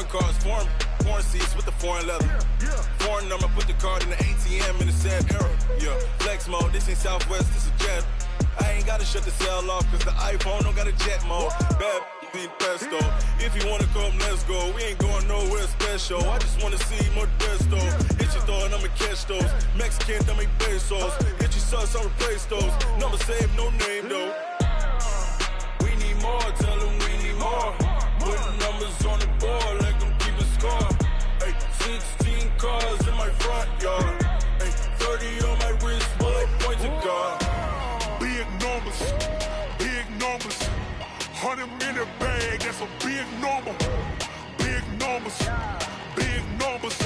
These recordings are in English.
Foreign cars, foreign seats with the foreign leather. Foreign number, put the card in the ATM in the sad era. Yeah, flex mode, this ain't Southwest, this is jet. I ain't gotta shut the cell off, cause the iPhone don't got a jet mode. Bad be pesto. If you wanna come, let's go. We ain't going nowhere special. I just wanna see more desto. Hit your throw and I'ma catch those. Mexican, dummy pesos. Hit your sauce, I'll replace those. Number save, no name though. We need more, tell them we need more. Putting numbers on the board, let them keep a score. Ay, 16 cars in my front yard. Ay, 30 on my wrist, bullet point to God. Big numbers, big numbers. 100 in the bag, that's a big number. Big numbers, big numbers.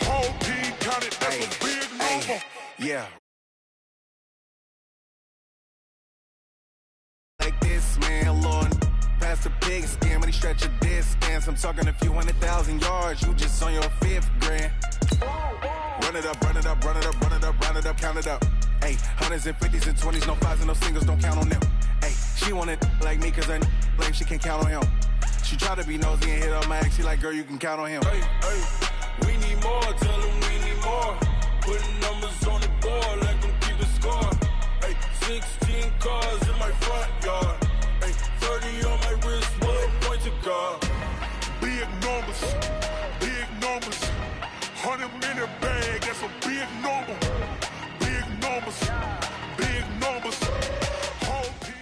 Whole team counted, that's a big number. Yeah. Like this, man, Lord. Past the pig skin when he stretch a distance. I'm talking a few 100,000 yards. You just on your 5th grand. Run it up, run it up, run it up, run it up, run it up, count it up. Hey, hundreds and 50s and 20s, no 5s and no singles, don't count on them. Hey, she wanted like me cause her like she can count on him. She tried to be nosy and hit on my ex. She like, girl, you can count on him. Hey, hey, we need more, tell them we need more. Putting numbers on the board, let them keep a score. Hey, 16 cars in my front yard. Hey, 30 on my wrist, bullet point to God. Big numbers, big numbers. 100 in the bag, that's a big number. Big numbers, big numbers. Whole team.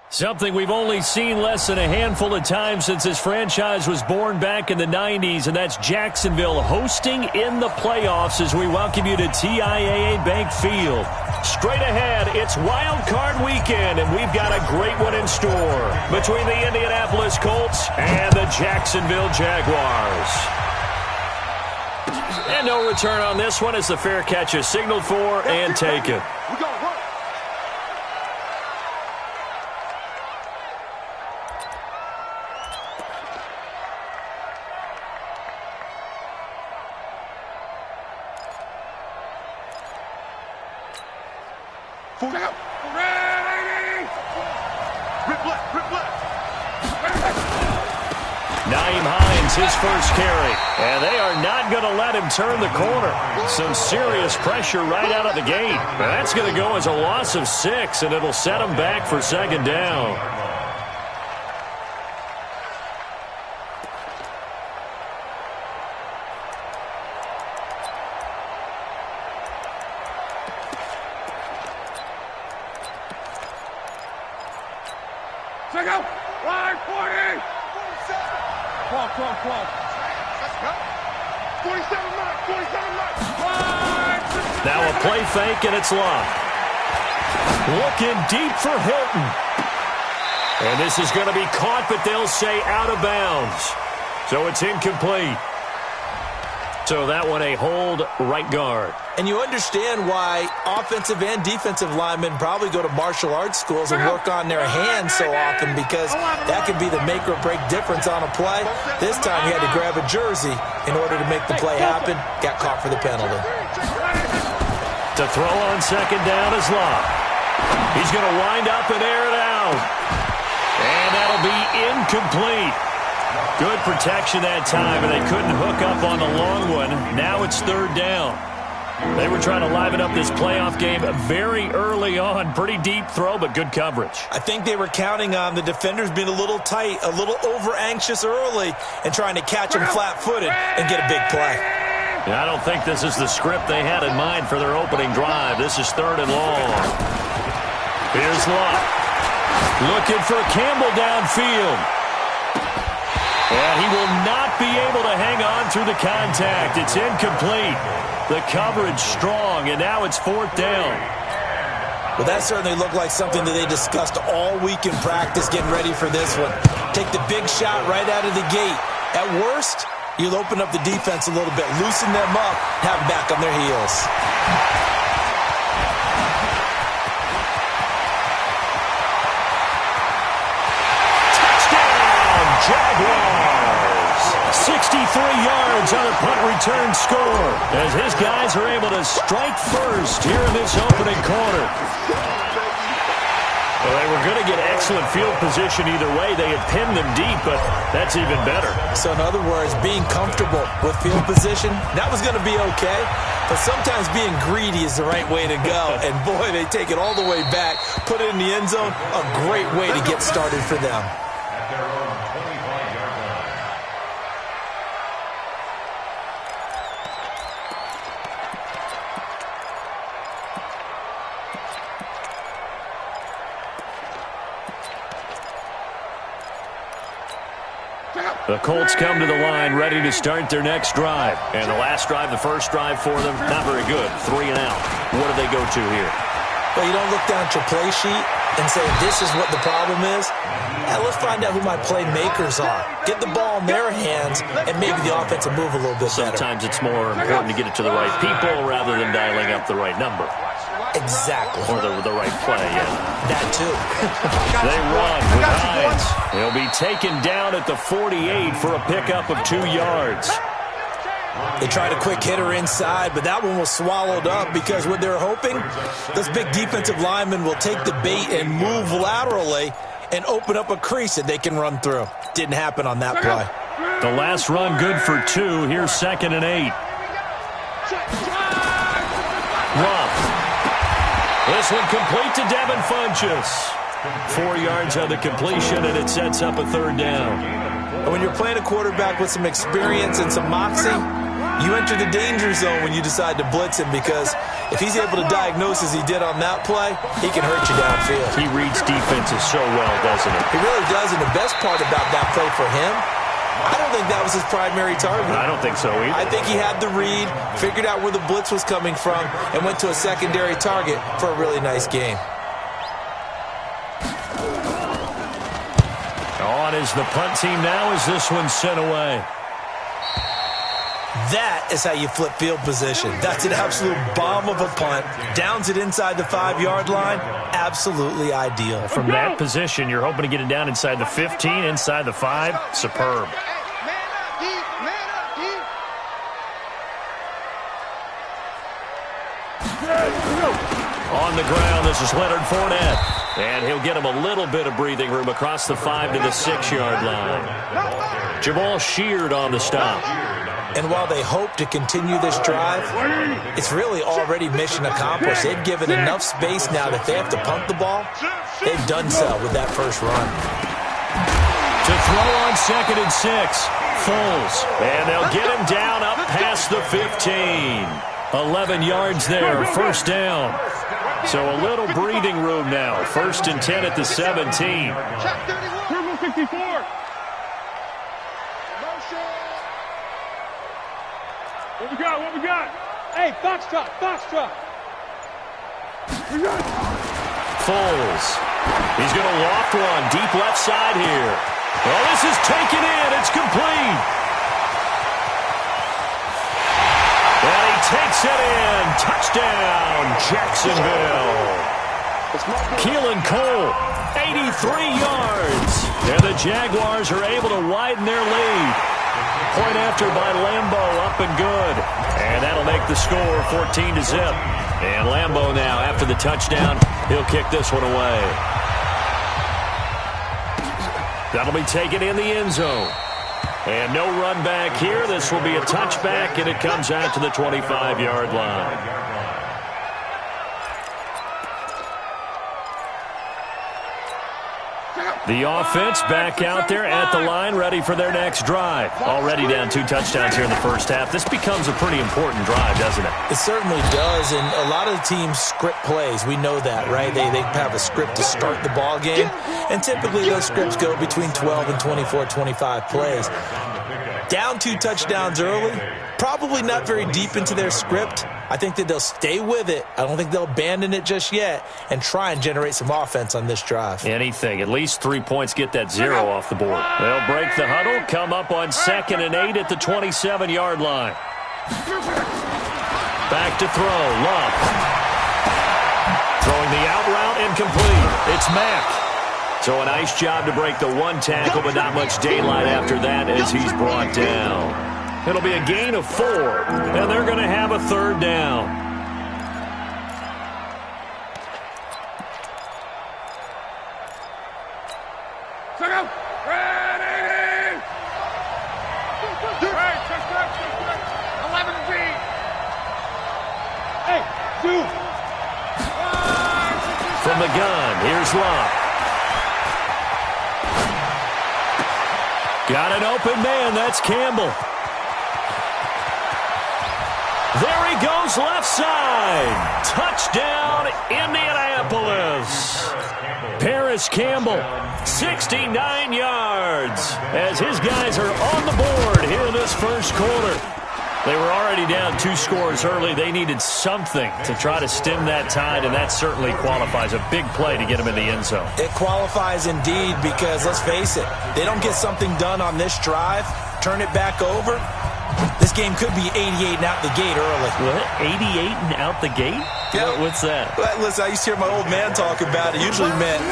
Something we've only seen less than a handful of times since this franchise was born back in the 90s, and that's Jacksonville hosting in the playoffs as we welcome you to TIAA Bank Field. Straight ahead, it's Wild Card Weekend, and we've got a great one in store between the Indianapolis Colts and the Jacksonville Jaguars. And no return on this one as the fair catch is signaled for and taken. His first carry, and they are not going to let him turn the corner. Some serious pressure right out of the gate. That's going to go as a loss of 6, and it'll set him back for second down. Check out! Line 40! Clock. Let's go. 47 mark. Now a play fake, and it's locked. Looking deep for Hilton. And this is going to be caught, but they'll say out of bounds. So it's incomplete. So that one a hold right guard. And you understand why offensive and defensive linemen probably go to martial arts schools and work on their hands so often, because that could be the make or break difference on a play. This time he had to grab a jersey in order to make the play happen. Got caught for the penalty. To throw on second down is Locke. He's going to wind up and air it out. And that'll be incomplete. Good protection that time, and they couldn't hook up on the long one. Now it's third down. They were trying to liven up this playoff game very early on. Pretty deep throw, but good coverage. I think they were counting on the defenders being a little tight, a little over-anxious early, and trying to catch them flat-footed and get a big play. I don't think this is the script they had in mind for their opening drive. This is third and long. Here's Locke. Looking for Campbell downfield. And he will not be able to hang on through the contact. It's incomplete. The coverage strong, and now it's fourth down. Well, that certainly looked like something that they discussed all week in practice getting ready for this one. Take the big shot right out of the gate. At worst, you'll open up the defense a little bit, loosen them up, have them back on their heels. Touchdown, Jaguars! 63 yards on a punt return score as his guys are able to strike first here in this opening quarter. Well, they were going to get excellent field position either way. They had pinned them deep, but that's even better. So in other words, being comfortable with field position, that was going to be okay. But sometimes being greedy is the right way to go. And boy, they take it all the way back, put it in the end zone. A great way to get started for them. The Colts come to the line, ready to start their next drive. And the last drive, the first drive for them, not very good. 3 and out. What do they go to here? Well, you don't look down at your play sheet and say, this is what the problem is. Let's find out who my playmakers are. Get the ball in their hands, and maybe the offense will move a little bit better. Sometimes it's more important to get it to the right people rather than dialing up the right number. Exactly. Or the right play, yeah. That too. They run with Hines. He'll be taken down at the 48 for a pickup of 2 yards. They tried a quick hitter inside, but that one was swallowed up because what they're hoping, those big defensive linemen will take the bait and move laterally and open up a crease that they can run through. Didn't happen on that play. The last run good for 2. Here's 2nd and 8. Love. This one complete to Devin Funchess. 4 yards on the completion, and it sets up a 3rd down. And when you're playing a quarterback with some experience and some moxie, you enter the danger zone when you decide to blitz him, because if he's able to diagnose as he did on that play, he can hurt you downfield. He reads defenses so well, doesn't he? He really does, and the best part about that play for him, I don't think that was his primary target. I don't think so either. I think he had the read, figured out where the blitz was coming from, and went to a secondary target for a really nice game. On is the punt team now as this one's sent away. That is how you flip field position. That's an absolute bomb of a punt. Downs it inside the 5-yard line. Absolutely ideal. From that position, you're hoping to get it down inside the 15, inside the 5. Superb. On the ground, this is Leonard Fournette. And he'll get him a little bit of breathing room across the 5 to the 6-yard line. Jamal Sheard on the stop. And while they hope to continue this drive, it's really already mission accomplished. They've given enough space now that if they have to punt the ball, they've done so with that first run. To throw on 2nd and 6, Foles. And they'll get him down up past the 15. 11 yards there, 1st down. So a little breathing room now. 1st and 10 at the 17. Turbo 64. What we got? Hey, Foxtrot. Foles. He's going to loft one deep left side here. Well, this is taken in. It's complete. And he takes it in. Touchdown, Jacksonville. Keelan Cole, 83 yards. And the Jaguars are able to widen their lead. Point after by Lambeau, up and good. And that'll make the score 14-0. And Lambeau now, after the touchdown, he'll kick this one away. That'll be taken in the end zone. And no run back here. This will be a touchback, and it comes out to the 25-yard line. The offense back out there at the line, ready for their next drive. Already down 2 touchdowns here in the first half. This becomes a pretty important drive, doesn't it? It certainly does, and a lot of the teams script plays. We know that, right? They have a script to start the ball game, and typically those scripts go between 12 and 24, 25 plays. Down 2 touchdowns early, probably not very deep into their script. I think that they'll stay with it. I don't think they'll abandon it just yet and try and generate some offense on this drive. Anything. At least 3 points, get that 0 off the board. They'll break the huddle, come up on 2nd and 8 at the 27-yard line. Back to throw. Love. Throwing the out route, incomplete. It's Mack. So a nice job to break the 1 tackle, but not much daylight after that as he's brought down. It'll be a gain of 4, and they're going to have a 3rd down. Here's Love. Got an open man. That's Campbell. There he goes, left side. Touchdown, Indianapolis. Paris Campbell, 69 yards, as his guys are on the board here in this first quarter. They were already down 2 scores early. They needed something to try to stem that tide, and that certainly qualifies. A big play to get them in the end zone. It qualifies indeed because, let's face it, they don't get something done on this drive, turn it back over. This game could be 88 and out the gate early. What? 88 and out the gate? Yeah. What's that? Well, listen, I used to hear my old man talk about it. Usually meant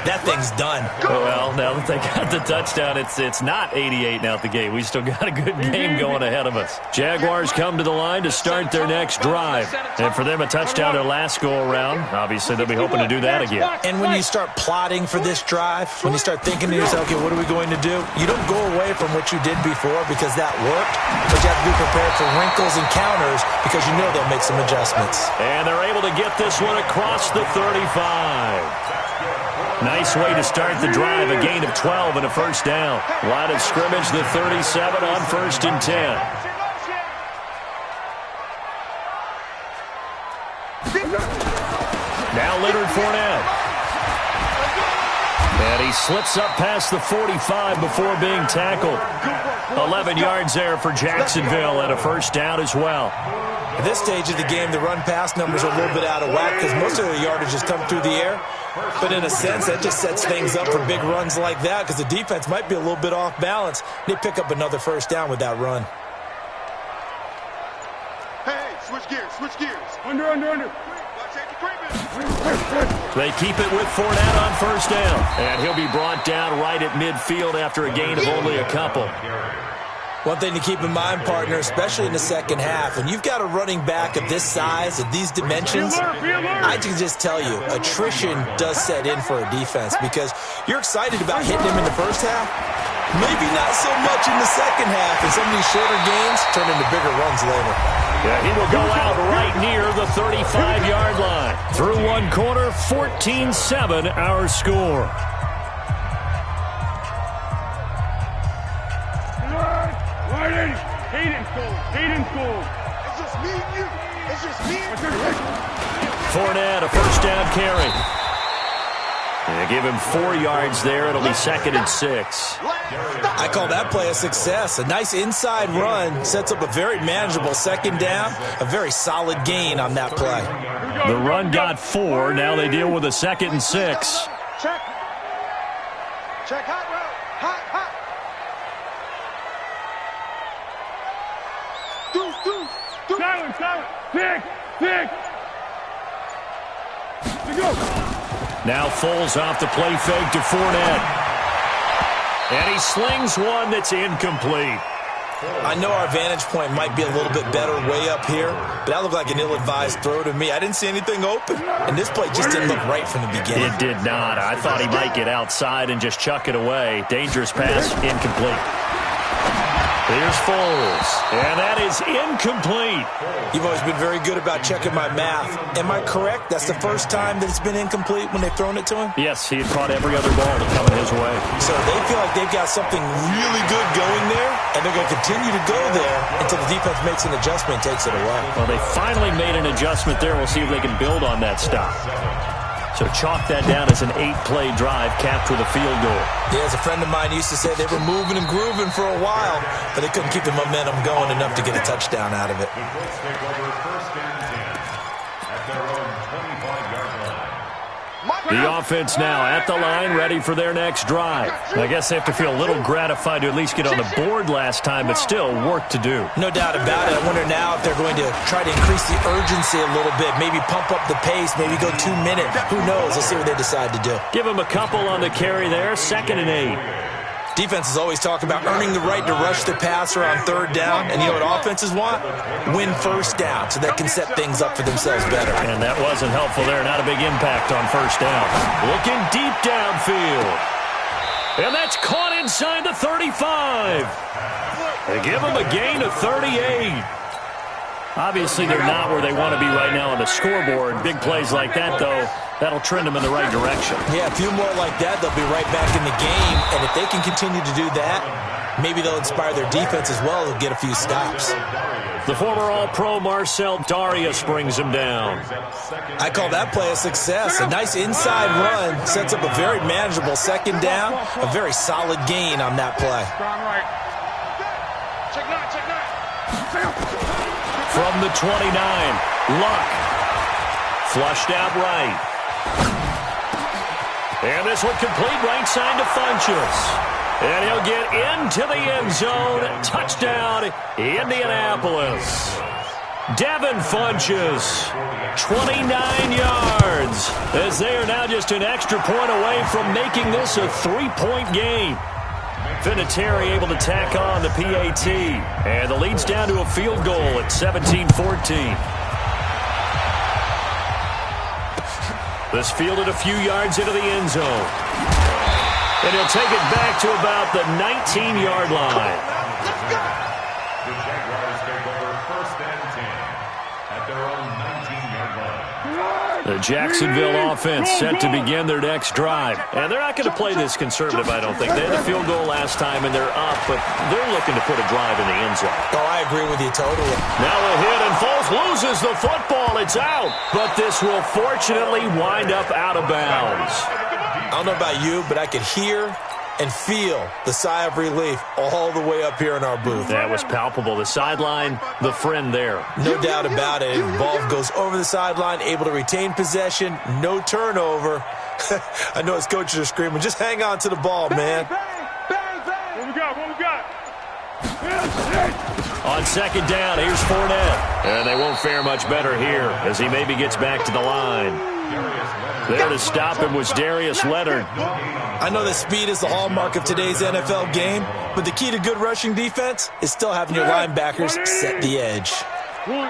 that thing's done. Well, now that they got the touchdown, it's not 88 and out the gate. We still got a good game going ahead of us. Jaguars come to the line to start their next drive. And for them, a touchdown their last go-around. Obviously, they'll be hoping to do that again. And when you start plotting for this drive, when you start thinking to yourself, okay, what are we going to do? You don't go away from what you did before because that worked, but you have to be prepared for wrinkles and counters because you know they'll make some adjustments. And they're able to get this one across the 35. Nice way to start the drive, a gain of 12 and a first down. Line of scrimmage, the 37 on 1st and 10. Now Leonard Fournette. And he slips up past the 45 before being tackled. 11 yards there for Jacksonville and a first down as well. At this stage of the game, the run-pass numbers are a little bit out of whack because most of the yardage has come through the air. But in a sense, that just sets things up for big runs like that because the defense might be a little bit off balance. They pick up another first down with that run. Hey, switch gears. Under. They keep it with Fournette on first down. And he'll be brought down right at midfield after a gain of only a couple. One thing to keep in mind, partner, especially in the second half, when you've got a running back of this size, of these dimensions, I can just tell you, attrition does set in for a defense because you're excited about hitting him in the first half, maybe not so much in the second half, and some of these shorter gains turn into bigger runs later. Yeah, he will go out right near the 35-yard line. Through one quarter, 14-7 our score. Hayden scored. It's just me and you. Fournette, a first down carry. They give him 4 yards there. It'll be 2nd and 6. I call that play a success. A nice inside run sets up a very manageable second down. A very solid gain on that play. The run got 4. Now they deal with a 2nd and 6. Check hot route. Hot. Deuce. Silent. Pick. To go. Now Foles off the play fake to Fournette. And he slings one that's incomplete. I know our vantage point might be a little bit better way up here, but that looked like an ill-advised throw to me. I didn't see anything open, and this play just didn't look right from the beginning. It did not. I thought he might get outside and just chuck it away. Dangerous pass, incomplete. Here's Foles, and that is incomplete. You've always been very good about checking my math. Am I correct? That's the first time that it's been incomplete when they've thrown it to him? Yes, he had caught every other ball that coming his way. So they feel like they've got something really good going there, and they're going to continue to go there until the defense makes an adjustment and takes it away. Well, they finally made an adjustment there. We'll see if they can build on that stop. So chalk that down as an 8-play drive capped with a field goal. Yeah, as a friend of mine used to say, they were moving and grooving for a while, but they couldn't keep the momentum going enough to get a touchdown out of it. The offense now at the line, ready for their next drive. I guess they have to feel a little gratified to at least get on the board last time, but still work to do. No doubt about it. I wonder now if they're going to try to increase the urgency a little bit, maybe pump up the pace, maybe go 2 minutes. Who knows? Let's see what they decide to do. Give them a couple on the carry there, 2nd and 8. Defenses always talk about earning the right to rush the passer on 3rd down. And you know what offenses want? Win first down so they can set things up for themselves better. And that wasn't helpful there. Not a big impact on first down. Looking deep downfield. And that's caught inside the 35. They give him a gain of 38. Obviously, they're not where they want to be right now on the scoreboard. Big plays like that, though, that'll trend them in the right direction. Yeah, a few more like that, they'll be right back in the game. And if they can continue to do that, maybe they'll inspire their defense as well and get a few stops. The former All-Pro Marcel Darius brings him down. I call that play a success. A nice inside run sets up a very manageable second down. A very solid gain on that play. From the 29, Luck. Flushed out right. And this one complete right side to Funchess. And he'll get into the end zone. Touchdown, Indianapolis. Devin Funchess, 29 yards, as they are now just an extra point away from making this a 3-point game. Vinatieri able to tack on the PAT. And the lead's down to a field goal at 17-14. This fielded a few yards into the end zone. And he'll take it back to about the 19-yard line. The Jaguars take over 1st and 10 at their own 19-yard line. The Jacksonville offense set to begin their next drive. And they're not going to play this conservative, I don't think. They had a field goal last time, and they're up, but they're looking to put a drive in the end zone. Oh, I agree with you totally. Now a hit, and Foles loses the football. It's out. But this will fortunately wind up out of bounds. I don't know about you, but I could hear and feel the sigh of relief all the way up here in our booth. That was palpable. The sideline, the friend there. No doubt about it. Ball goes over the sideline, able to retain possession, no turnover. I know his coaches are screaming, just hang on to the ball, man. What we got? What we got? On second down, here's Fournette. And they won't fare much better here as he maybe gets back to the line. There to stop him was Darius Leonard. I know that speed is the hallmark of today's NFL game, but the key to good rushing defense is still having your linebackers set the edge. One.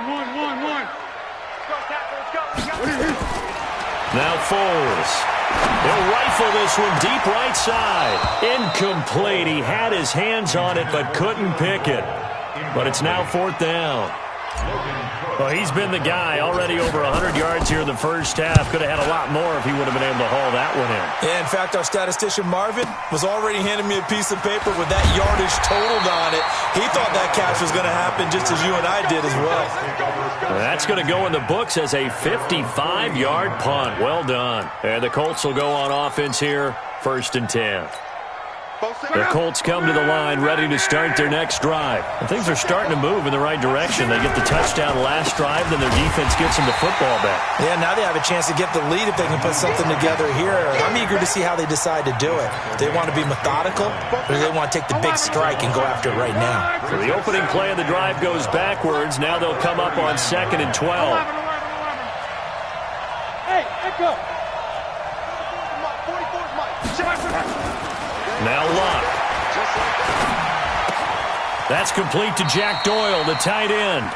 Now Foles. He'll rifle this one deep right side. Incomplete. He had his hands on it but couldn't pick it. But it's now 4th down. Well, he's been the guy. Already over 100 yards here in the first half. Could have had a lot more if he would have been able to haul that one in. Yeah, in fact, our statistician Marvin was already handing me a piece of paper with that yardage totaled on it. He thought that catch was going to happen just as you and I did as well. That's going to go in the books as a 55-yard punt. Well done. And the Colts will go on offense here, 1st and 10. The Colts come to the line ready to start their next drive. And things are starting to move in the right direction. They get the touchdown last drive, then their defense gets them the football back. Yeah, now they have a chance to get the lead if they can put something together here. I'm eager to see how they decide to do it. Do they want to be methodical, or do they want to take the big strike and go after it right now? So the opening play of the drive goes backwards. Now they'll come up on 2nd and 12. Hey, Echo. Now Luck. That's complete to Jack Doyle, the tight end.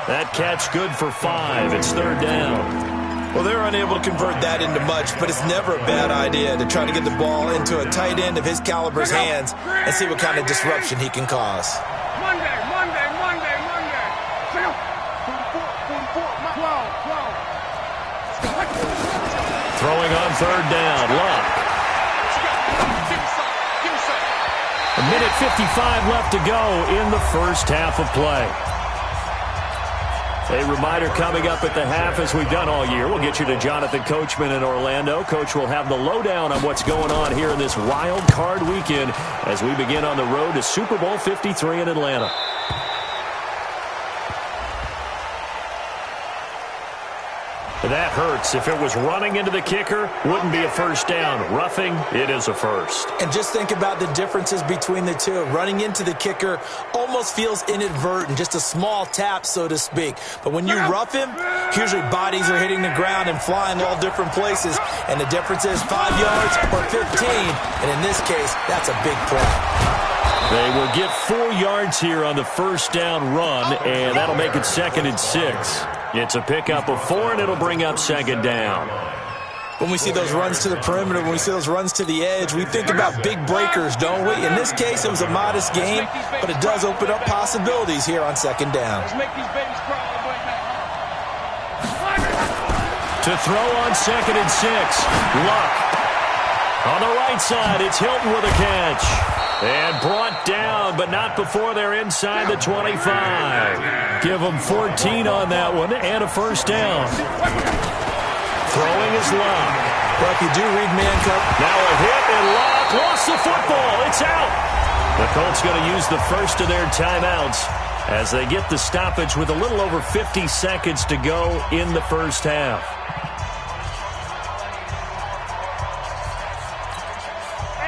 That catch good for 5. It's 3rd down. Well, they're unable to convert that into much, but it's never a bad idea to try to get the ball into a tight end of his caliber's hands and see what kind of disruption he can cause. Monday. 12. Throwing on 3rd down, Luck. A minute 55 left to go in the first half of play. A reminder coming up at the half, as we've done all year. We'll get you to Jonathan Coachman in Orlando. Coach will have the lowdown on what's going on here in this wild card weekend as we begin on the road to Super Bowl 53 in Atlanta. That hurts. If it was running into the kicker, wouldn't be a first down. Roughing, it is a first. And just think about the differences between the two. Running into the kicker almost feels inadvertent, just a small tap, so to speak. But when you rough him, usually bodies are hitting the ground and flying all different places. And the difference is 5 yards or 15. And in this case, that's a big play. They will get 4 yards here on the first down run, and that'll make it 2nd and 6. It's a pickup of 4, and it'll bring up 2nd down. When we see those runs to the perimeter, when we see those runs to the edge, we think about big breakers, don't we? In this case, it was a modest game, but it does open up possibilities here on 2nd down. Let's make these babies cry. To throw on 2nd and 6. Luck. On the right side, it's Hilton with a catch. And brought down, but not before they're inside the 25. Give them 14 on that one and a first down. Throwing is Luck. Well, if you do read man cut. Now a hit, and Luck lost the football. It's out. The Colts going to use the first of their timeouts as they get the stoppage with a little over 50 seconds to go in the first half.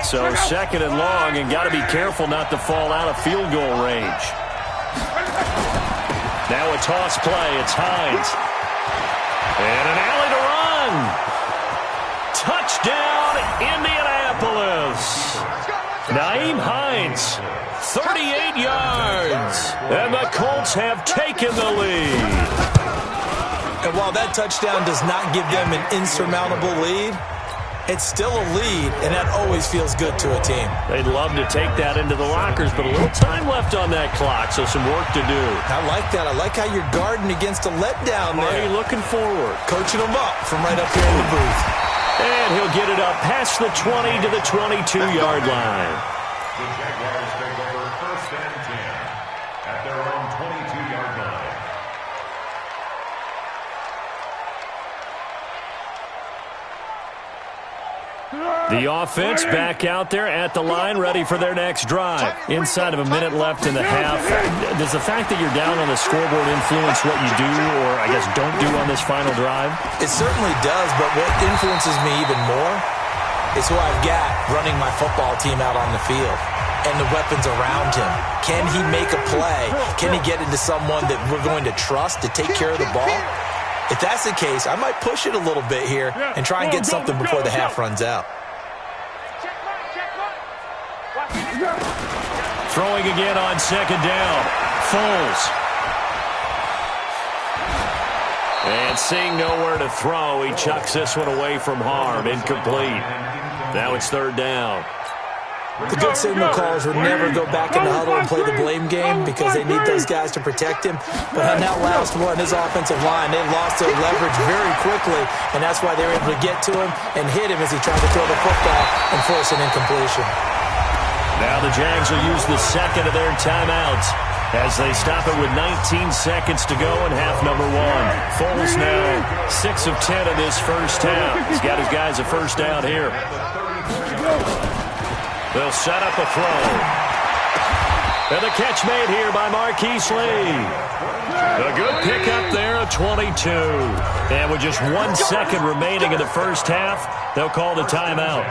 So 2nd and long, and got to be careful not to fall out of field goal range. Now a toss play. It's Hines. And an alley to run. Touchdown, Indianapolis. Naeem Hines, 38 yards. And the Colts have taken the lead. And while that touchdown does not give them an insurmountable lead, it's still a lead, and that always feels good to a team. They'd love to take that into the lockers, but a little time left on that clock, so some work to do. I like that. I like how you're guarding against a letdown there. Marty looking forward. Coaching them up from right up here in the booth. And he'll get it up past the 20 to the 22-yard line. The Jaguars take over 1st and 10 at their own 22-yard line. The offense back out there at the line, ready for their next drive. Inside of a minute left in the half. Does the fact that you're down on the scoreboard influence what you do, or I guess don't do on this final drive? It certainly does, but what influences me even more is who I've got running my football team out on the field and the weapons around him. Can he make a play? Can he get into someone that we're going to trust to take care of the ball? If that's the case, I might push it a little bit here and try and get something before the half runs out. Throwing again on 2nd down. Foles. And seeing nowhere to throw, he chucks this one away from harm. Incomplete. Now it's 3rd down. The good signal callers would never go back in the huddle and play the blame game because they need those guys to protect him. But on that last one, his offensive line, they lost their leverage very quickly, and that's why they were able to get to him and hit him as he tried to throw the football and force an incompletion. Now the Jags will use the 2nd of their timeouts as they stop it with 19 seconds to go in half number 1. Foles now 6 of 10 in this first half. He's got his guys a first down here. They'll set up a throw. And the catch made here by Marquise Lee. A good pickup there at 22. And with just 1 second remaining in the first half, they'll call the timeout.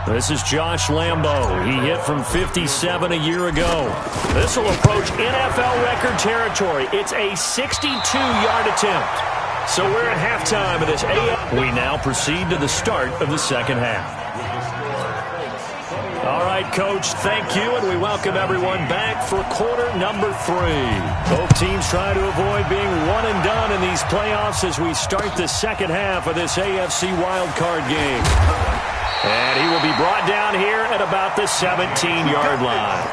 This is Josh Lambo. He hit from 57 a year ago. This will approach NFL record territory. It's a 62-yard attempt. So we're at halftime of this AF. We now proceed to the start of the second half. All right, Coach, thank you, and we welcome everyone back for quarter number 3. Both teams try to avoid being one and done in these playoffs as we start the second half of this AFC wildcard game. And he will be brought down here at about the 17-yard line.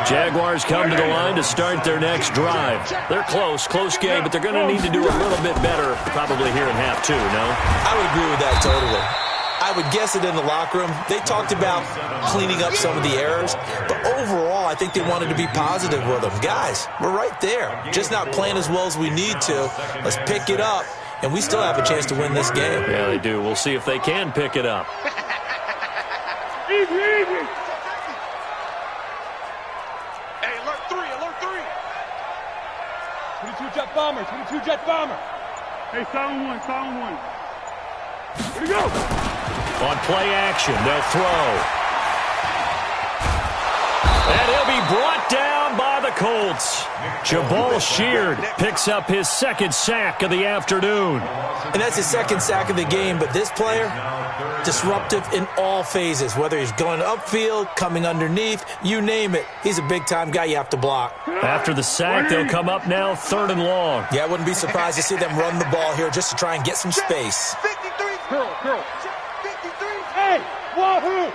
Jaguars come to the line to start their next drive. They're close game, but they're going to need to do a little bit better probably here in half 2, no? I would agree with that totally. I would guess it in the locker room. They talked about cleaning up some of the errors, but overall, I think they wanted to be positive with them. Guys, we're right there. Just not playing as well as we need to. Let's pick it up, and we still have a chance to win this game. Yeah, they do. We'll see if they can pick it up. Easy. Hey, alert 3. 22 jet bomber. Hey, silent one. Here we go. On play action, they'll throw. And he'll be brought down by the Colts. Jabal Sheard picks up his 2nd sack of the afternoon. And that's his 2nd sack of the game, but this player, disruptive in all phases, whether he's going upfield, coming underneath, you name it. He's a big-time guy you have to block. After the sack, they'll come up now 3rd and long. Yeah, I wouldn't be surprised to see them run the ball here just to try and get some space. 53. Girl. 53. Hey, wahoo.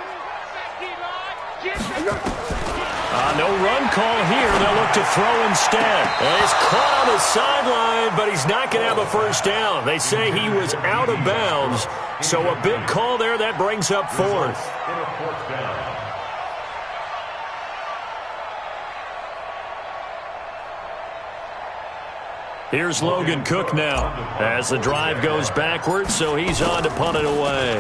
No run call here. They'll look to throw instead. And he's caught on the sideline, but he's not going to have a first down. They say he was out of bounds. So a big call there. That brings up fourth. Here's Logan Cook now as the drive goes backwards, so he's on to punt it away.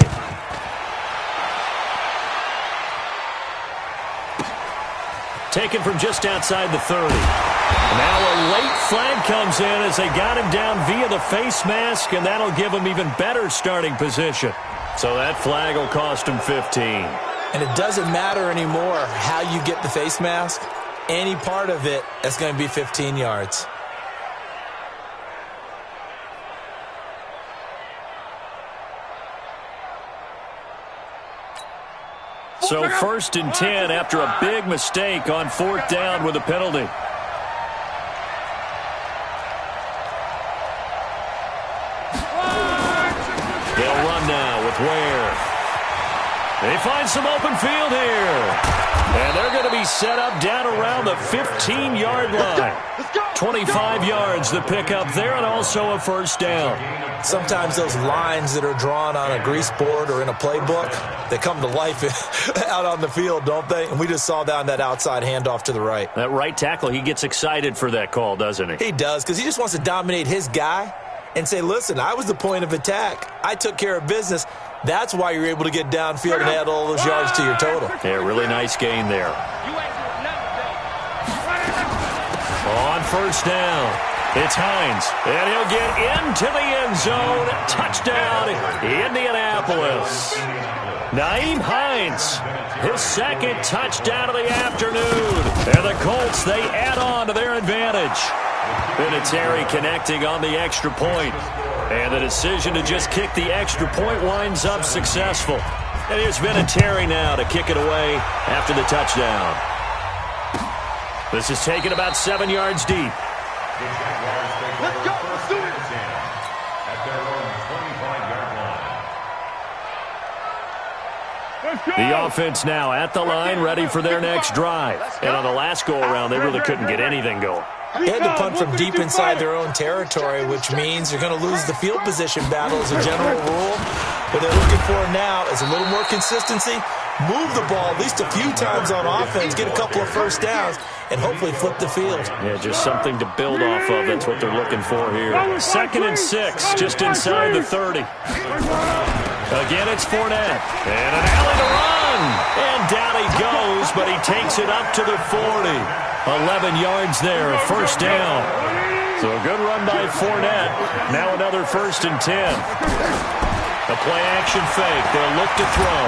Taken from just outside the 30. Now a late flag comes in as they got him down via the face mask, and that'll give him even better starting position. So that flag will cost him 15. And it doesn't matter anymore how you get the face mask. Any part of it is going to be 15 yards. So 1st and 10 after a big mistake on 4th down with a penalty. They'll run now with Ware. They find some open field here. And they're going to be set up down around the 15-yard line. 25 yards the pickup there, and also a first down. Sometimes those lines that are drawn on a grease board or in a playbook, they come to life out on the field, don't they? And we just saw that on that outside handoff to the right. That right tackle, he gets excited for that call, doesn't he? He does, because he just wants to dominate his guy and say, listen, I was the point of attack. I took care of business. That's why you're able to get downfield and add all those yards to your total. Yeah, really nice gain there. On first down, it's Hines, and he'll get into the end zone. Touchdown, Indianapolis. Nyheim Hines, his second touchdown of the afternoon. And the Colts, they add on to their advantage. Vinatieri connecting on the extra point. And the decision to just kick the extra point winds up successful. And here's Vinatieri now to kick it away after the touchdown. This is taken about 7 yards deep. Let's go. Let's do it. At their own 25-yard line. The offense now at the line, ready for their next drive. And on the last go-around, they really couldn't get anything going. They had to punt from deep inside their own territory, which means you're going to lose the field position battle as a general rule. What they're looking for now is a little more consistency, move the ball at least a few times on offense, get a couple of first downs, and hopefully flip the field. Yeah, just something to build off of. That's what they're looking for here. 2nd and 6, just inside the 30. Again, it's Fournette. And an alley to run. And down he goes, but he takes it up to the 40. 11 yards there, first down. So a good run by Fournette. Now another 1st and 10. A play-action fake. They'll look to throw.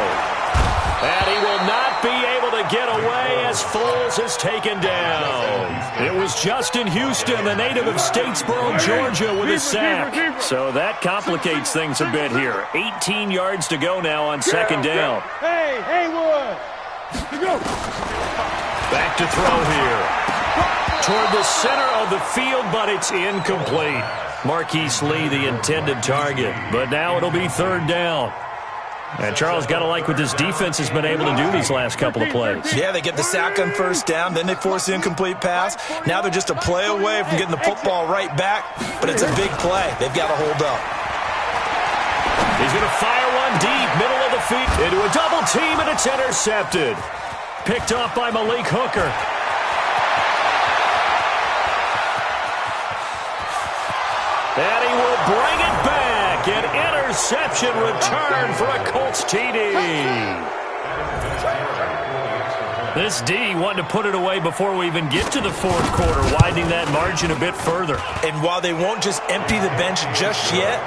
And he will not be able to get away as Foles is taken down. It was Justin Houston, the native of Statesboro, Georgia, with a sack. So that complicates things a bit here. 18 yards to go now on 2nd down. Hey, Haywood. Go. Back to throw here. Toward the center of the field, but it's incomplete. Marquise Lee, the intended target. But now it'll be 3rd down. And Charles, got to like what this defense has been able to do these last couple of plays. Yeah, they get the sack on 1st down, then they force the incomplete pass. Now they're just a play away from getting the football right back, but it's a big play. They've got to hold up. He's going to fire one deep, middle of the field, into a double team, and it's intercepted. Picked off by Malik Hooker. And he will bring it back. An interception return for a Colts TD. This D wanting to put it away before we even get to the 4th quarter, widening that margin a bit further. And while they won't just empty the bench just yet,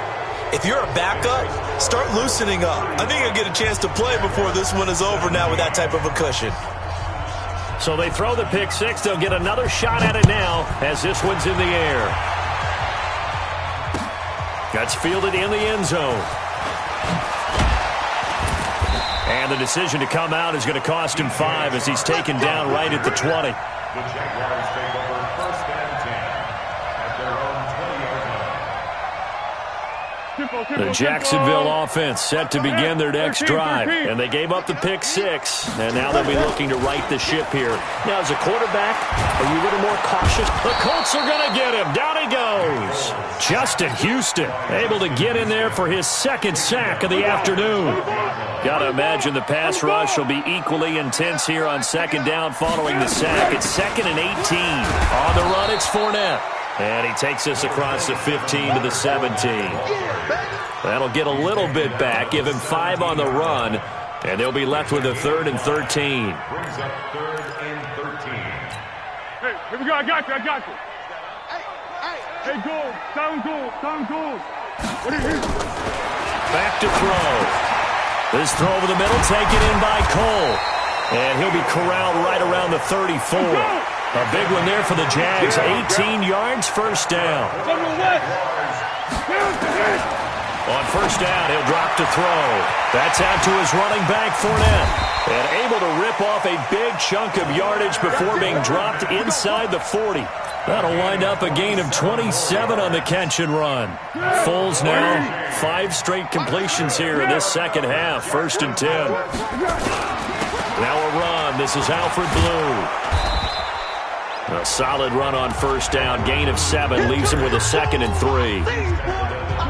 if you're a backup, start loosening up. I think you'll get a chance to play before this one is over now with that type of a cushion. So they throw the pick 6. They'll get another shot at it now as this one's in the air. That's fielded in the end zone. And the decision to come out is going to cost him 5 as he's taken down right at the 20. The Jaguars take over 1st and 10 at their own 20-yard The Jacksonville offense set to begin their next drive. And they gave up the pick 6. And now they'll be looking to right the ship here. Now, as a quarterback, are you a little more cautious? The Colts are going to get him. Down he goes. Justin Houston able to get in there for his second sack of the afternoon. Got to imagine the pass rush will be equally intense here on second down following the sack. It's 2nd and 18. On the run, it's Fournette. And he takes us across the 15 to the 17. That'll get a little bit back, give him 5 on the run, and they'll be left with a 3rd and 13. Brings up 3rd and 13. Hey, here we go. I got you. Hey, goal. Sound goal. What are you? Back to throw. This throw over the middle, taken in by Cole. And he'll be corralled right around the 34. A big one there for the Jags. 18 yards, first down. On first down, he'll drop to throw. That's out to his running back, Fournette. And able to rip off a big chunk of yardage before being dropped inside the 40. That'll wind up a gain of 27 on the catch and run. Foles now 5 straight completions here in this second half. 1st and 10. Now a run. This is Alfred Blue. A solid run on first down. Gain of 7 leaves him with a 2nd and 3.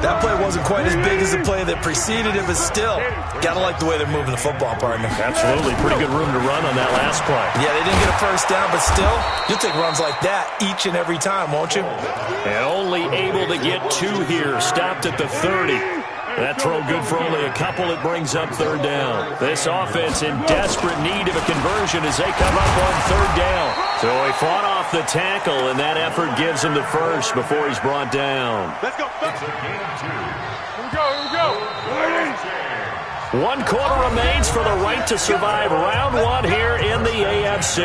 That play wasn't quite as big as the play that preceded it, but still, gotta like the way they're moving the football, partner. Absolutely. Pretty good room to run on that last play. Yeah, they didn't get a first down, but still, you'll take runs like that each and every time, won't you? And only able to get 2 here. Stopped at the 30. That throw good for only a couple. It brings up 3rd down. This offense in desperate need of a conversion as they come up on 3rd down. So he fought off the tackle, and that effort gives him the first before he's brought down. Let's go. It's a gain of 2. Here we go. 1 quarter remains for the right to survive round 1 here in the AFC.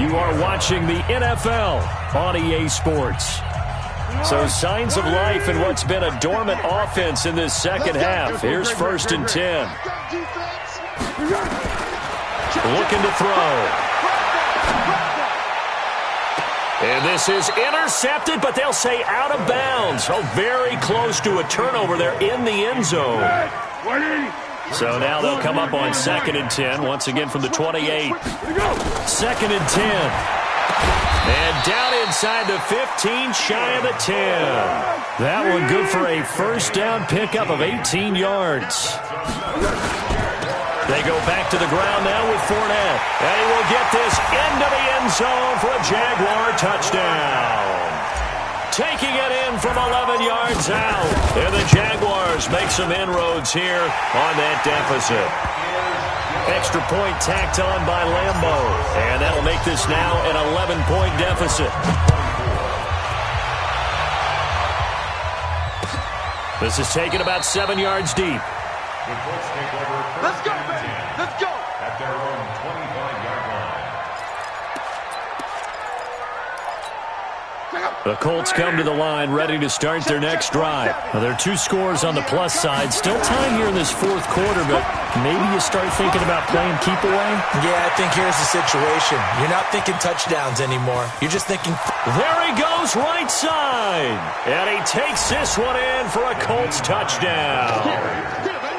You are watching the NFL on EA Sports. So signs of life in what's been a dormant offense in this second half. Here's 1st and 10. Looking to throw. And this is intercepted, but they'll say out of bounds. Oh, very close to a turnover there in the end zone. So now they'll come up on 2nd and 10, once again from the 28. 2nd and 10. And down inside the 15, shy of the 10. That one good for a first down pickup of 18 yards. They go back to the ground now with Fournette. And he will get this into the end zone for a Jaguar touchdown. Taking it in from 11 yards out. And the Jaguars make some inroads here on that deficit. Extra point tacked on by Lambeau. And that'll make this now an 11-point deficit. This is taken about 7 yards deep. The Colts take over. Let's go, baby. Let's go. At their own 25-yard line. The Colts come to the line ready to start their next drive. Now, there are 2 scores on the plus side. Still time here in this 4th quarter, but maybe you start thinking about playing keep away? Yeah, I think here's the situation. You're not thinking touchdowns anymore. You're just thinking... There he goes right side. And he takes this one in for a Colts touchdown.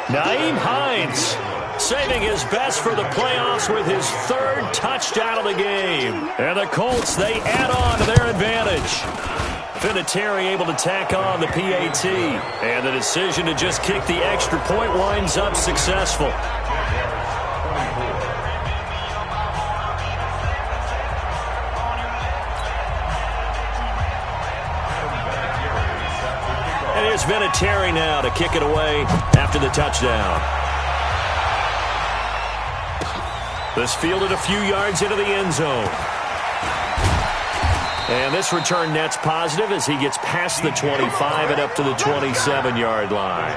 Nyheim Hines saving his best for the playoffs with his 3rd touchdown of the game. And the Colts, they add on to their advantage. Vinatieri able to tack on the PAT. And the decision to just kick the extra point winds up successful. And here's Vinatieri now to kick it away after the touchdown. This fielded a few yards into the end zone. And this return net's positive as he gets past the 25 and up to the 27-yard line.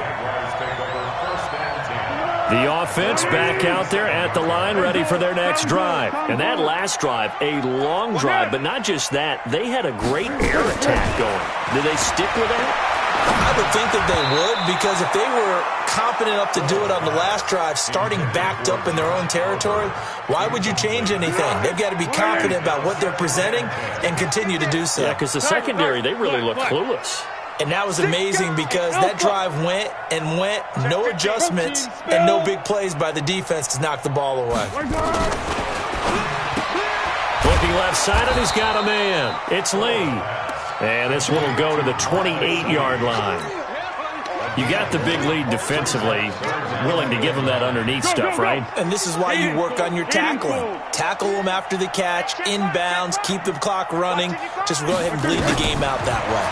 The offense back out there at the line ready for their next drive. And that last drive, a long drive, but not just that. They had a great air attack going. Did they stick with that? I would think that they would, because if they were confident enough to do it on the last drive, starting backed up in their own territory, why would you change anything? They've got to be confident about what they're presenting and continue to do so. Yeah, because the secondary, they really look clueless. And that was amazing because that drive went and went, no adjustments, and no big plays by the defense to knock the ball away. Looking left side, and he's got a man. It's Lee. And this one will go to the 28-yard line. You got the big lead defensively, willing to give him that underneath stuff, right? And this is why you work on your tackling. Tackle them after the catch, inbounds, keep the clock running. Just go ahead and bleed the game out that way.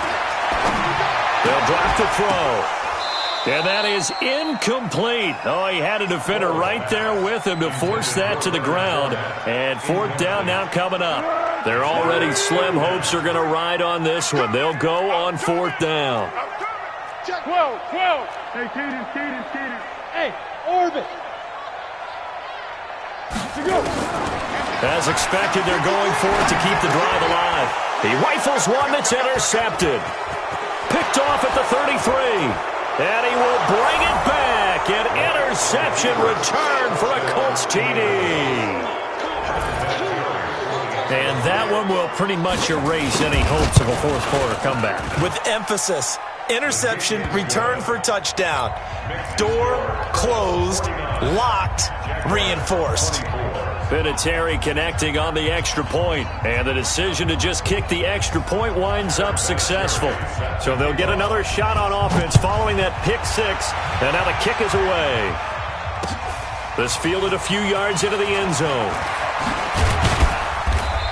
They'll drop the throw. And that is incomplete. Oh, he had a defender right there with him to force that to the ground. And fourth down now coming up. They're already slim hopes are going to ride on this one. They'll go on fourth down. 12. Hey, Caden. Hey, Orbit. As expected, they're going for it to keep the drive alive. He rifles one that's intercepted. Picked off at the 33. And he will bring it back. An interception return for a Colts TD. And that one will pretty much erase any hopes of a fourth quarter comeback. With emphasis. Interception, return for touchdown. Door closed, locked, reinforced. Vinatieri connecting on the extra point, and the decision to just kick the extra point winds up successful. So they'll get another shot on offense following that pick six, and now the kick is away. This fielded a few yards into the end zone.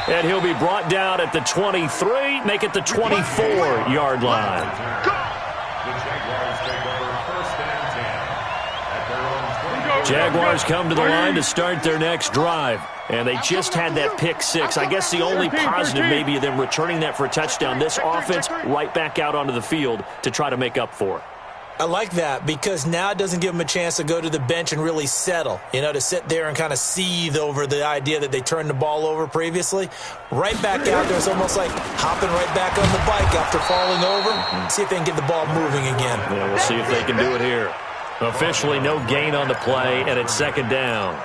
And he'll be brought down at the 23, make it the 24-yard line. Jaguars come to the line to start their next drive. And they just had that pick six. I guess the only positive maybe of them returning that for a touchdown. This offense right back out onto the field to try to make up for it. I like that because now it doesn't give them a chance to go to the bench and really settle, to sit there and kind of seethe over the idea that they turned the ball over previously. Right back out there, it's almost like hopping right back on the bike after falling over. See if they can get the ball moving again. Yeah, we'll see if they can do it here. Officially no gain on the play, and it's second down.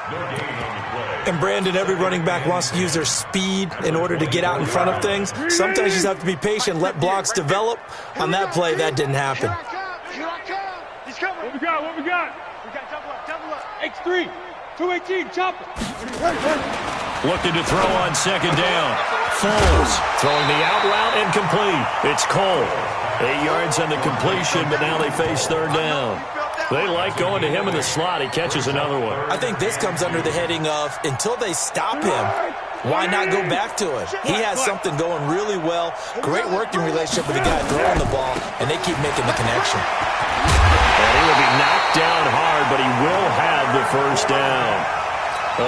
And, Brandon, every running back wants to use their speed in order to get out in front of things. Sometimes you just have to be patient, let blocks develop. On that play, that didn't happen. What we got? We got double up. X3, 218, chopper. Looking to throw on second down. Foles throwing the out route incomplete. It's Cole. 8 yards on the completion, but now they face third down. They like going to him in the slot. He catches another one. I think this comes under the heading of until they stop him, why not go back to it? He has something going really well. Great working relationship with the guy throwing the ball, and they keep making the connection. And he will be knocked down hard, but he will have the first down.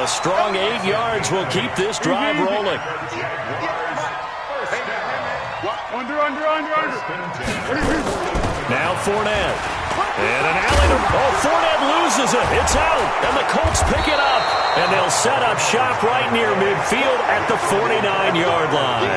A strong 8 yards will keep this drive rolling. Under. Now Fournette. And an alley. Fournette loses it. It's out. And the Colts pick it up. And they'll set up shop right near midfield at the 49-yard line.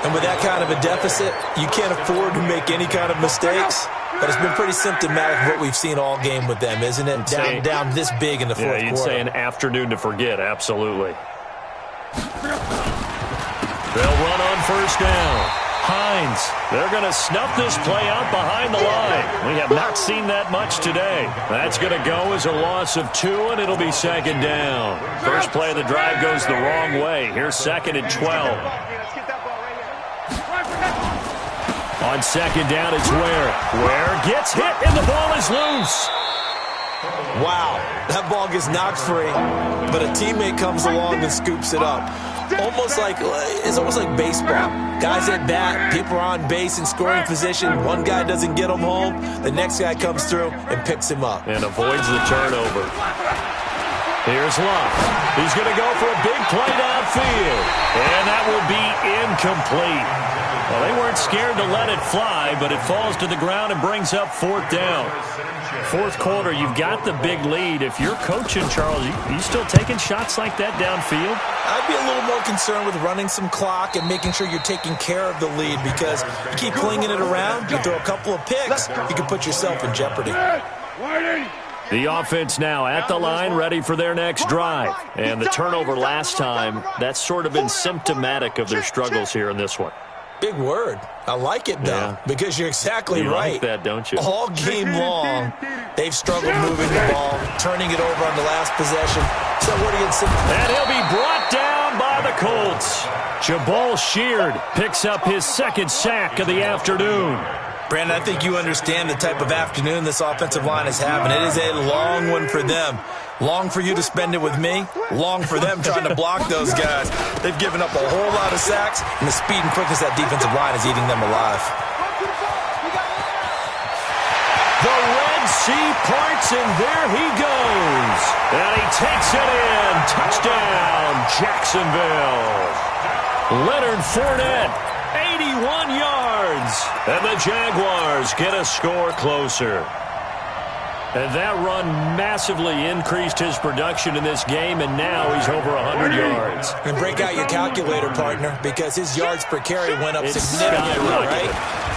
And with that kind of a deficit, you can't afford to make any kind of mistakes. But it's been pretty symptomatic of what we've seen all game with them, isn't it? Down this big in the fourth quarter. You'd say an afternoon to forget, absolutely. They'll run on first down. Hines, they're going to snuff this play out behind the line. We have not seen that much today. That's going to go as a loss of 2, and it'll be second down. First play of the drive goes the wrong way. Here's second and 12. On second down, it's Ware gets hit, and the ball is loose. Wow, that ball gets knocked free, but a teammate comes along and scoops it up. It's almost like baseball. Guys at bat, people are on base in scoring position. One guy doesn't get him home. The next guy comes through and picks him up. And avoids the turnover. Here's Love. He's going to go for a big play downfield. And that will be incomplete. Well, they weren't scared to let it fly, but it falls to the ground and brings up fourth down. Fourth quarter, you've got the big lead. If you're coaching, Charles, you still taking shots like that downfield? I'd be a little more concerned with running some clock and making sure you're taking care of the lead because you keep flinging it around, you throw a couple of picks, you can put yourself in jeopardy. The offense now at the line, ready for their next drive. And the turnover last time, that's sort of been symptomatic of their struggles here in this one. Big word. I like it, though, because you're exactly right. You like that, don't you? All game long, they've struggled moving the ball, turning it over on the last possession. So what do you think? And he'll be brought down by the Colts. Jabal Sheard picks up his second sack of the afternoon. Brandon, I think you understand the type of afternoon this offensive line is having. It is a long one for them. Long for you to spend it with me. Long for them trying to block those guys. They've given up a whole lot of sacks, and the speed and quickness of that defensive line is eating them alive. The Red Sea parts, and there he goes. And he takes it in. Touchdown, Jacksonville. Leonard Fournette, 81 yards. And the Jaguars get a score closer. And that run massively increased his production in this game, and now he's over 100 yards. And break out your calculator, partner, because his yards per carry went up significantly, right?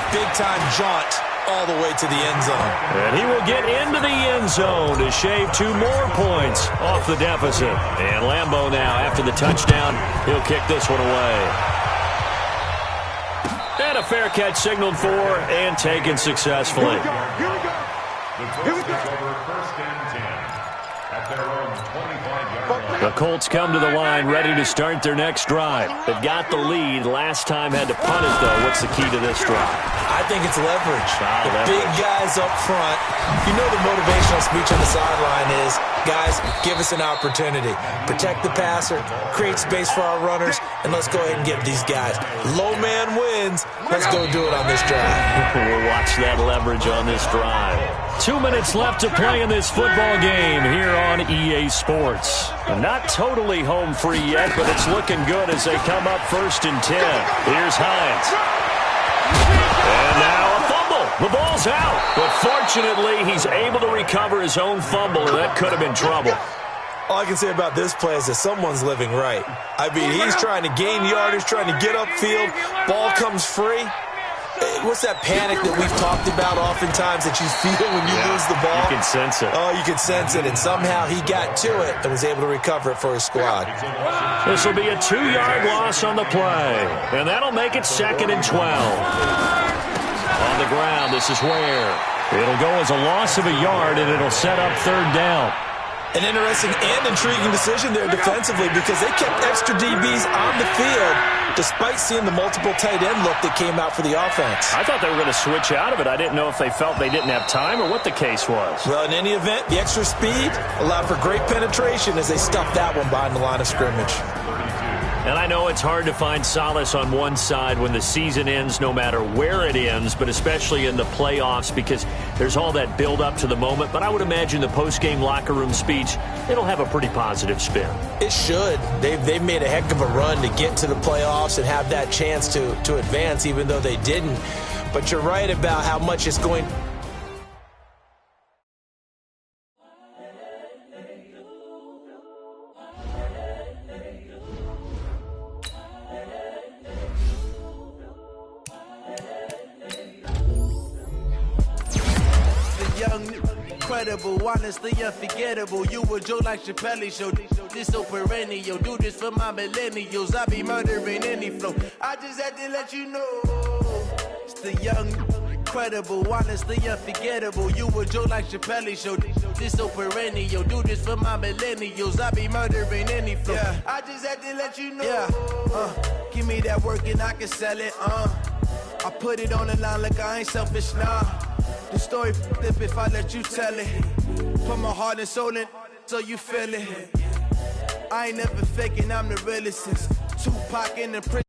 Big-time jaunt all the way to the end zone. And he will get into the end zone to shave 2 more points off the deficit. And Lambeau now, after the touchdown, he'll kick this one away. And a fair catch signaled for and taken successfully. The Colts come to the line ready to start their next drive. They've got the lead. Last time had to punt it, though. What's the key to this drive? I think it's leverage. Big guys up front. You know the motivational speech on the sideline is, guys, give us an opportunity. Protect the passer, create space for our runners, and let's go ahead and get these guys. Low man wins. Let's go do it on this drive. We'll watch that leverage on this drive. 2 minutes left to play in this football game here on EA Sports. Not totally home free yet, but it's looking good as they come up 1st and 10. Here's Hines. And now a fumble. The ball's out. But fortunately, he's able to recover his own fumble, and that could have been trouble. All I can say about this play is that someone's living right. I mean, he's trying to gain yardage, trying to get upfield. Ball comes free. What's that panic that we've talked about oftentimes that you feel when you lose the ball? You can sense it. Oh, you can sense it. And somehow he got to it and was able to recover it for his squad. This will be a 2-yard loss on the play. And that'll make it 2nd and 12. On the ground, this is where it'll go as a loss of a yard, and it'll set up 3rd down. An interesting and intriguing decision there defensively because they kept extra DBs on the field despite seeing the multiple tight end look that came out for the offense. I thought they were going to switch out of it. I didn't know if they felt they didn't have time or what the case was. Well, in any event, the extra speed allowed for great penetration as they stuffed that one behind the line of scrimmage. And I know it's hard to find solace on one side when the season ends, no matter where it ends, but especially in the playoffs because there's all that build up to the moment. But I would imagine the post-game locker room speech, it'll have a pretty positive spin. It should. They've made a heck of a run to get to the playoffs and have that chance to advance, even though they didn't. But you're right about how much it's going. Incredible, honestly unforgettable. You a joke like Chappelle show. This so perennial. Do this for my millennials. I be murdering any flow. I just had to let you know. It's the young, incredible, honestly unforgettable. You a joke like Chappelle show. This so perennial. Do this for my millennials. I be murdering any flow. Yeah. I just had to let you know. Yeah. Give me that work and I can sell it. I put it on the line like I ain't selfish, nah. The story flip if I let you tell it. Put my heart and soul in so you feel it. I ain't never faking, I'm the realest since Tupac in the prison.